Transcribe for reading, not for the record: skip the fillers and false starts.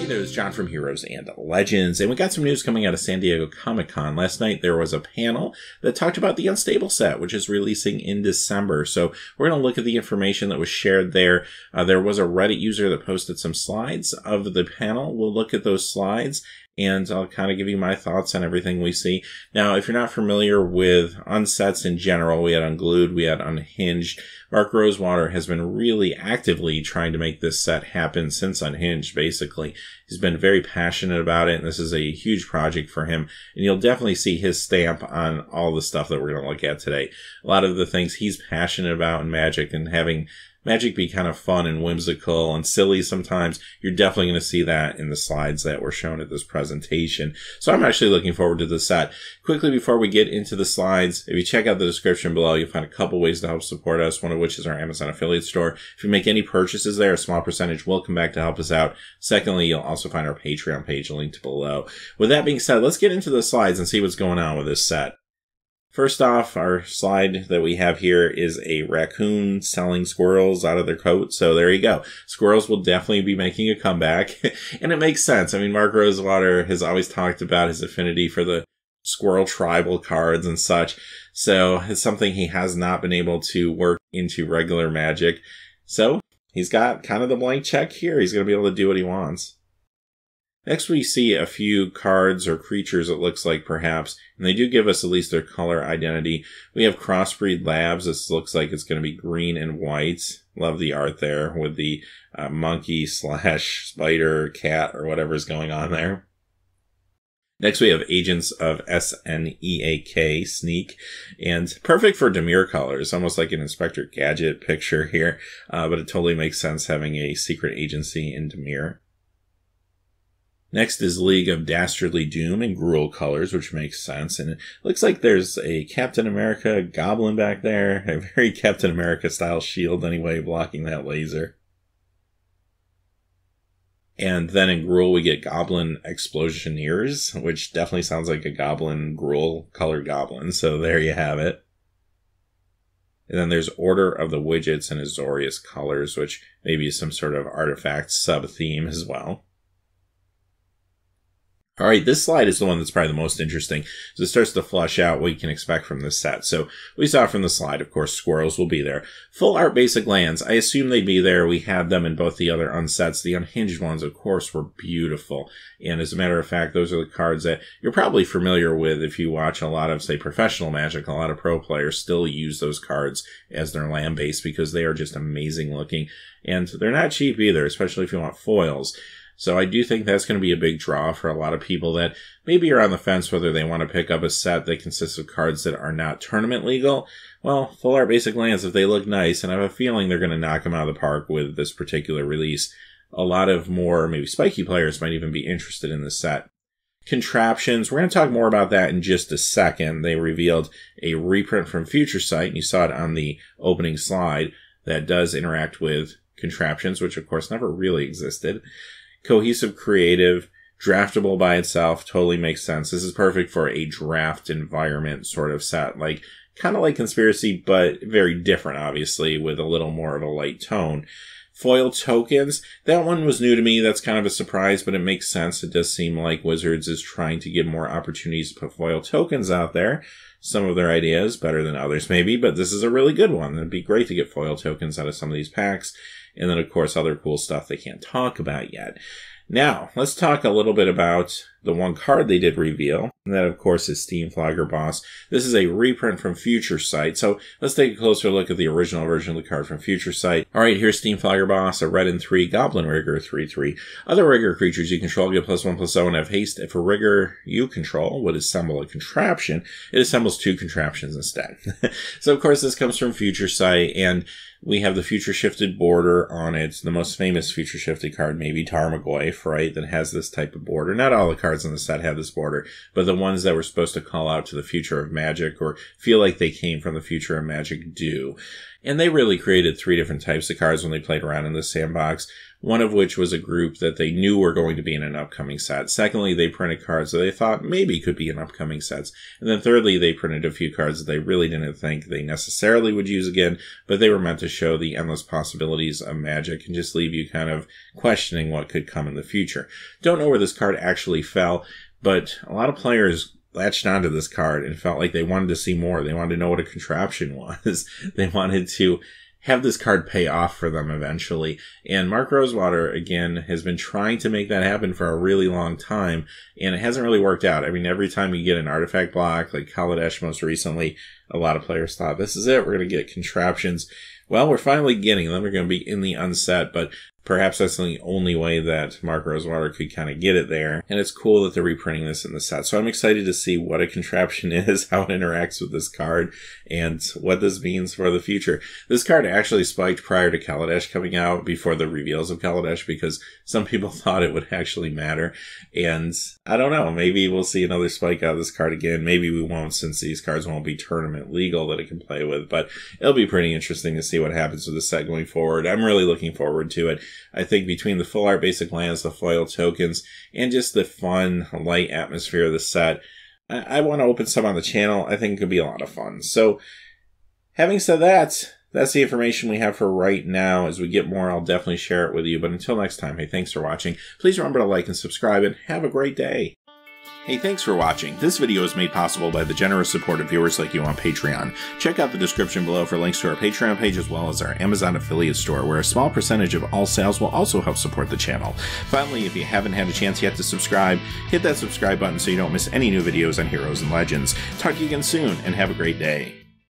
It is John from Heroes and Legends, and we got some news coming out of San Diego Comic-Con. Last night there was a panel that talked about the Unstable set, which is releasing in December. So we're going to look at the information that was shared there. There was a Reddit user that posted some slides of the panel. We'll look at those slides, and I'll kind of give you my thoughts on everything we see. Now, if you're not familiar with unsets in general, we had Unglued, we had Unhinged. Mark Rosewater has been really actively trying to make this set happen since Unhinged, basically. He's been very passionate about it, and this is a huge project for him. And you'll definitely see his stamp on all the stuff that we're going to look at today. A lot of the things he's passionate about in Magic, and having Magic be kind of fun and whimsical and silly sometimes, you're definitely going to see that in the slides that were shown at this presentation. So I'm actually looking forward to the set. Quickly, before we get into the slides, if you check out the description below, you'll find a couple ways to help support us, one of which is our Amazon affiliate store. If you make any purchases there, a small percentage will come back to help us out. Secondly, you'll also find our Patreon page linked below. With that being said, let's get into the slides and see what's going on with this set. First off, our slide that we have here is a raccoon selling squirrels out of their coat. So there you go. Squirrels will definitely be making a comeback. And it makes sense. I mean, Mark Rosewater has always talked about his affinity for the squirrel tribal cards and such. So it's something he has not been able to work into regular Magic. So he's got kind of the blank check here. He's going to be able to do what he wants. Next, we see a few cards or creatures, it looks like, perhaps, and they do give us at least their color identity. We have Crossbreed Labs. This looks like it's going to be green and white. Love the art there with the monkey / spider, cat, or whatever's going on there. Next, we have Agents of SNEAK, Sneak, and perfect for Demure colors, almost like an Inspector Gadget picture here, but it totally makes sense having a secret agency in Demure. Next is League of Dastardly Doom in Gruul colors, which makes sense. And it looks like there's a Captain America goblin back there. A very Captain America style shield anyway, blocking that laser. And then in Gruul we get Goblin Explosioneers, which definitely sounds like a goblin Gruul colored goblin. So there you have it. And then there's Order of the Widgets in Azorius colors, which maybe is some sort of artifact sub-theme as well. All right, this slide is the one that's probably the most interesting, as it starts to flush out what you can expect from this set. So we saw from the slide, of course, Squirrels will be there. Full art basic lands, I assume they'd be there. We had them in both the other unsets. The Unhinged ones, of course, were beautiful. And as a matter of fact, those are the cards that you're probably familiar with if you watch a lot of, say, professional Magic. A lot of pro players still use those cards as their land base because they are just amazing looking. And they're not cheap either, especially if you want foils. So I do think that's going to be a big draw for a lot of people that maybe are on the fence whether they want to pick up a set that consists of cards that are not tournament legal. Well, full art basic lands, if they look nice, and I have a feeling they're going to knock them out of the park with this particular release, a lot of more maybe spiky players might even be interested in this set. Contraptions, we're going to talk more about that in just a second. They revealed a reprint from Future Sight, and you saw it on the opening slide, that does interact with Contraptions, which of course never really existed. Cohesive, creative, draftable by itself, totally makes sense. This is perfect for a draft environment sort of set, like kind of like Conspiracy, but very different, obviously, with a little more of a light tone. Foil tokens, that one was new to me. That's kind of a surprise, but it makes sense. It does seem like Wizards is trying to give more opportunities to put foil tokens out there. Some of their ideas better than others, maybe, but this is a really good one. It'd be great to get foil tokens out of some of these packs. And then, of course, other cool stuff they can't talk about yet. Now, let's talk a little bit about the one card they did reveal. And that, of course, is Steamflogger Boss. This is a reprint from Future Sight. So let's take a closer look at the original version of the card from Future Sight. All right, here's Steamflogger Boss, a red and 3 Goblin Rigger 3/3. Other Rigger creatures you control get +1/+0 and have haste. If a Rigger you control would assemble a contraption, it assembles 2 contraptions instead. So, of course, this comes from Future Sight, and we have the Future Shifted border on it. The most famous Future Shifted card, maybe Tarmogoyf, right, that has this type of border. Not all the cards in the set have this border, but the ones that were supposed to call out to the future of Magic or feel like they came from the future of Magic do. And they really created 3 different types of cards when they played around in the sandbox, one of which was a group that they knew were going to be in an upcoming set. Secondly, they printed cards that they thought maybe could be in upcoming sets. And then thirdly, they printed a few cards that they really didn't think they necessarily would use again, but they were meant to show the endless possibilities of Magic and just leave you kind of questioning what could come in the future. Don't know where this card actually fell, but a lot of players latched onto this card and felt like they wanted to see more. They wanted to know what a contraption was. They wanted to have this card pay off for them eventually. And Mark Rosewater, again, has been trying to make that happen for a really long time, and it hasn't really worked out. I mean, every time you get an artifact block, like Kaladesh most recently, a lot of players thought, this is it, we're going to get contraptions. Well, we're finally getting them. They're going to be in the unset, but perhaps that's the only way that Mark Rosewater could kind of get it there. And it's cool that they're reprinting this in the set. So I'm excited to see what a contraption is, how it interacts with this card, and what this means for the future. This card actually spiked prior to Kaladesh coming out, before the reveals of Kaladesh, because some people thought it would actually matter. And I don't know, maybe we'll see another spike out of this card again. Maybe we won't, since these cards won't be tournament legal that it can play with. But it'll be pretty interesting to see what happens with this set going forward. I'm really looking forward to it. I think between the full art basic lands, the foil tokens, and just the fun, light atmosphere of the set, I want to open some on the channel. I think it could be a lot of fun. So, having said that, that's the information we have for right now. As we get more, I'll definitely share it with you. But until next time, hey, thanks for watching. Please remember to like and subscribe, and have a great day. Hey, thanks for watching. This video is made possible by the generous support of viewers like you on Patreon. Check out the description below for links to our Patreon page, as well as our Amazon affiliate store, where a small percentage of all sales will also help support the channel. Finally, if you haven't had a chance yet to subscribe, hit that subscribe button so you don't miss any new videos on Heroes and Legends. Talk to you again soon, and have a great day.